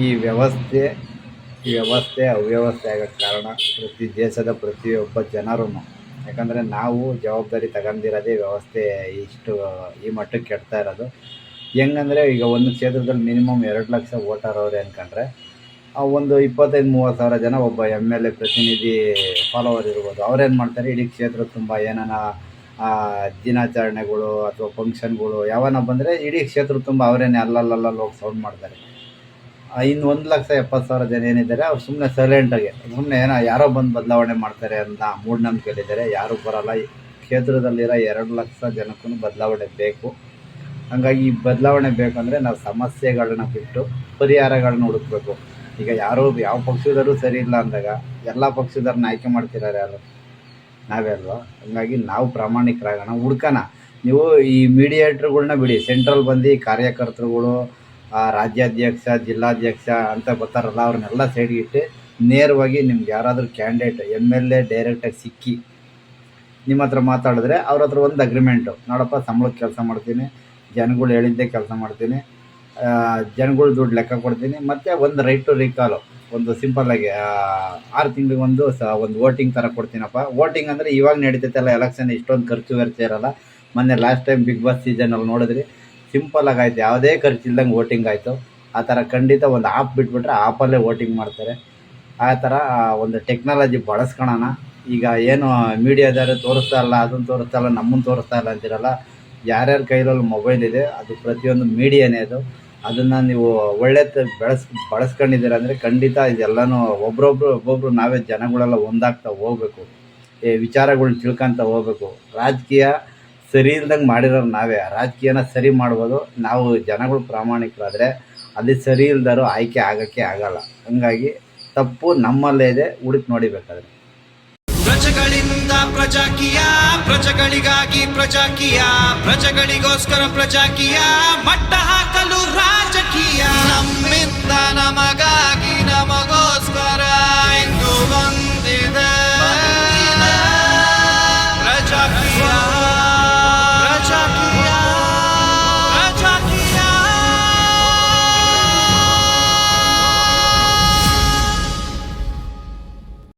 ಈ ವ್ಯವಸ್ಥೆ ಅವ್ಯವಸ್ಥೆ ಆಗೋಕ್ಕೆ ಕಾರಣ ದೇಶದ ಪ್ರತಿಯೊಬ್ಬ ಜನರೂ. ಯಾಕಂದರೆ ನಾವು ಜವಾಬ್ದಾರಿ ತಗೊಂಡಿರೋದೇ ವ್ಯವಸ್ಥೆ ಇಷ್ಟು ಈ ಮಟ್ಟಕ್ಕೆ ಕೆಡ್ತಾ ಇರೋದು. ಹೆಂಗಂದರೆ ಈಗ ಒಂದು ಕ್ಷೇತ್ರದಲ್ಲಿ ಮಿನಿಮಮ್ 2 ಲಕ್ಷ ವೋಟರ್ ಅವ್ರೆ ಅಂದ್ಕೊಂಡ್ರೆ ಒಂದು 25-30 ಸಾವಿರ ಜನ ಒಬ್ಬ MLA ಪ್ರತಿನಿಧಿ ಫಾಲೋವರ್ ಇರ್ಬೋದು. ಅವ್ರೇನು ಮಾಡ್ತಾರೆ, ಇಡೀ ಕ್ಷೇತ್ರ ತುಂಬ ಏನಾನ ದಿನಾಚರಣೆಗಳು ಅಥವಾ ಫಂಕ್ಷನ್ಗಳು ಯಾವನ ಬಂದರೆ ಇಡೀ ಕ್ಷೇತ್ರ ತುಂಬ ಅವರೇನೆ ಅಲ್ಲಲ್ಲಿ ಹೋಗಿ ಸೌಂಡ್ ಮಾಡ್ತಾರೆ. ಇನ್ನು 1,70,000 ಜನ ಏನಿದ್ದಾರೆ ಅವ್ರು ಸುಮ್ಮನೆ ಸೈಲೆಂಟಾಗಿ ಸುಮ್ಮನೆ ಯಾರೋ ಬಂದು ಬದಲಾವಣೆ ಮಾಡ್ತಾರೆ ಅಂತ ಮೂಢನಂಬಿಕೆಯಲ್ಲಿದ್ದಾರೆ. ಯಾರೂ ಬರೋಲ್ಲ. ಈ ಕ್ಷೇತ್ರದಲ್ಲಿರೋ 2 ಲಕ್ಷ ಜನಕ್ಕೂ ಬದಲಾವಣೆ ಬೇಕು. ಹಾಗಾಗಿ ಈ ಬದಲಾವಣೆ ಬೇಕಂದರೆ ನಾವು ಸಮಸ್ಯೆಗಳನ್ನ ಬಿಟ್ಟು ಪರಿಹಾರಗಳನ್ನ ಹುಡುಕಬೇಕು. ಈಗ ಯಾವ ಪಕ್ಷದವರು ಸರಿ ಇಲ್ಲ ಅಂದಾಗ ಎಲ್ಲ ಪಕ್ಷದವ್ರನ್ನ ಆಯ್ಕೆ ಮಾಡ್ತಿದ್ದಾರೆ ಯಾರು? ನಾವೇ ಅಲ್ವಾ? ಹಾಗಾಗಿ ನಾವು ಪ್ರಾಮಾಣಿಕರಾಗೋಣ, ಹುಡ್ಕೋಣ. ನೀವು ಈ ಮೀಡಿಯೇಟ್ರುಗಳ್ನ ಬಿಡಿ, ಸೆಂಟ್ರಲ್ ಬಂದು ಕಾರ್ಯಕರ್ತರುಗಳು, ರಾಜ್ಯಾಧ್ಯಕ್ಷ, ಜಿಲ್ಲಾಧ್ಯಕ್ಷ ಅಂತ ಬರ್ತಾರಲ್ಲ, ಅವ್ರನ್ನೆಲ್ಲ ಸೈಡ್ಗೆ ಇಟ್ಟು ನೇರವಾಗಿ ನಿಮ್ಗೆ ಯಾರಾದರೂ ಕ್ಯಾಂಡಿಡೇಟ್ MLA ಡೈರೆಕ್ಟಾಗಿ ಸಿಕ್ಕಿ ನಿಮ್ಮ ಹತ್ರ ಮಾತಾಡಿದ್ರೆ ಅವ್ರ ಹತ್ರ ಒಂದು ಅಗ್ರಿಮೆಂಟು, ನೋಡಪ್ಪ ಸಂಬಳಕ್ಕೆ ಕೆಲಸ ಮಾಡ್ತೀನಿ, ಜನಗಳು ಹೇಳಿದ್ದೇ ಕೆಲಸ ಮಾಡ್ತೀನಿ, ಜನಗಳು ದುಡ್ಡು ಲೆಕ್ಕ ಕೊಡ್ತೀನಿ, ಮತ್ತು ಒಂದು ರೈಟ್ ಟು ರೀಕಾಲು, ಒಂದು ಸಿಂಪಲ್ಲಾಗಿ 6 ತಿಂಗಳಿಗೆ ಒಂದು ವೋಟಿಂಗ್ ಥರ ಕೊಡ್ತೀನಪ್ಪ. ವೋಟಿಂಗ್ ಅಂದರೆ ಇವಾಗ ನಡೀತೈತಲ್ಲ ಎಲೆಕ್ಷನ್, ಇಷ್ಟೊಂದು ಖರ್ಚು ವೆಚ್ಚ ಇರೋಲ್ಲ. ಮೊನ್ನೆ ಲಾಸ್ಟ್ ಟೈಮ್ ಬಿಗ್ ಬಾಸ್ ಸೀಸನಲ್ಲಿ ನೋಡಿದ್ರಿ, ಸಿಂಪಲ್ಲಾಗಿ ಆಯಿತು, ಯಾವುದೇ ಖರ್ಚಿಲ್ದಂಗೆ ವೋಟಿಂಗ್ ಆಯಿತು. ಆ ಥರ ಖಂಡಿತ ಒಂದು ಆ್ಯಪ್ ಬಿಟ್ಬಿಟ್ರೆ ಆ್ಯಪಲ್ಲೇ ವೋಟಿಂಗ್ ಮಾಡ್ತಾರೆ. ಆ ಥರ ಒಂದು ಟೆಕ್ನಾಲಜಿ ಬಳಸ್ಕೊಳ್ಳೋಣ. ಈಗ ಏನು ಮೀಡಿಯಾದವರು ತೋರಿಸ್ತಾ ಇಲ್ಲ, ಅದನ್ನು ತೋರಿಸ್ತಾ ಇಲ್ಲ, ನಮ್ಮನ್ನು ತೋರಿಸ್ತಾ ಇಲ್ಲ ಅಂತಿರಲ್ಲ. ಯಾರ್ಯಾರ ಕೈಲಲ್ಲಿ ಮೊಬೈಲ್ ಇದೆ ಅದು ಪ್ರತಿಯೊಂದು ಮೀಡಿಯಾನೇ ಅದು. ಅದನ್ನು ನೀವು ಒಳ್ಳೆದು ಬಳಸ್ಕೊಂಡಿದ್ದೀರ ಅಂದರೆ ಖಂಡಿತ ಇದೆಲ್ಲನೂ ಒಬ್ಬೊಬ್ರು ನಾವೇ ಜನಗಳೆಲ್ಲ ಒಂದಾಗ್ತಾ ಹೋಗ್ಬೇಕು, ವಿಚಾರಗಳ್ನ ತಿಳ್ಕೊತ ಹೋಗ್ಬೇಕು. ರಾಜಕೀಯ ಸರಿ ಇಲ್ದಂಗೆ ಮಾಡಿರೋರು ನಾವೇ. ರಾಜಕೀಯನ ಸರಿ ಮಾಡ್ಬೋದು ನಾವು, ಜನಗಳು ಪ್ರಾಮಾಣಿಕರಾದರೆ. ಅಲ್ಲಿ ಸರಿ ಇಲ್ದಾರು ಆಯ್ಕೆ ಆಗೋಕ್ಕೆ ಆಗಲ್ಲ. ಹಂಗಾಗಿ ತಪ್ಪು ನಮ್ಮಲ್ಲೇ ಇದೆ, ಹುಡುಕಿ ನೋಡಿಬೇಕಾದ್ರೆ. ಪ್ರಜೆಗಳಿಂದ ಪ್ರಜಾಕೀಯ, ಪ್ರಜೆಗಳಿಗಾಗಿ ಪ್ರಜಾಕೀಯ, ಪ್ರಜೆಗಳಿಗೋಸ್ಕರ ಪ್ರಜಾಕೀಯ, ಮಟ್ಟ ಹಾಕಲು ರಾಜಕೀಯ, ನಮ್ಮಿಂದ ನಮಗಾಗಿ